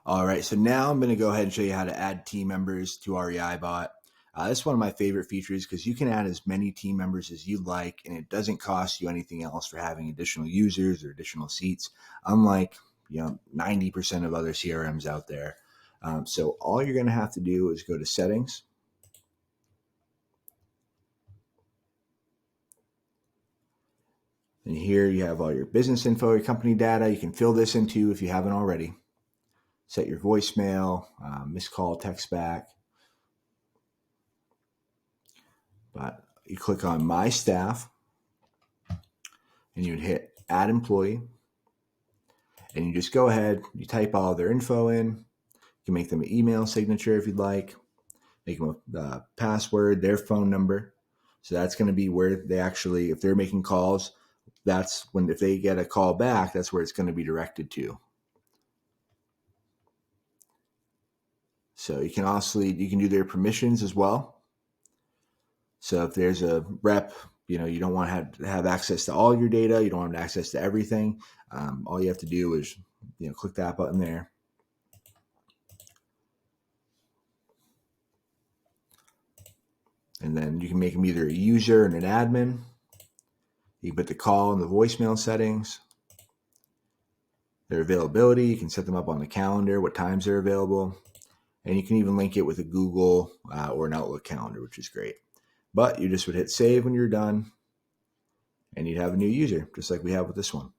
All right, so now I'm going to go ahead and show you how to add team members to REI bot. This is one of my favorite features because you can add as many team members as you like, and it doesn't cost you anything else for having additional users or additional seats, unlike 90% of other CRMs out there. So all you're going to have to do is go to Settings. And here you have all your business info, your company data. You can fill this into if you haven't already. Set your voicemail, missed call, text back. But you click on My Staff, and you would hit Add Employee. And you just go ahead, you type all their info in. You can make them an email signature if you'd like. Make them a password, their phone number. So that's going to be where they actually, if they're making calls, that's when, if they get a call back, that's where it's going to be directed to. So you can do their permissions as well. So if there's a rep, you don't want to have access to all your data, you don't want access to everything. All you have to do is, click that button there. And then you can make them either a user and an admin. You can put the call and the voicemail settings. Their availability, you can set them up on the calendar, what times they're available. And you can even link it with a Google or an Outlook calendar, which is great. But you just would hit save when you're done, and you'd have a new user, just like we have with this one.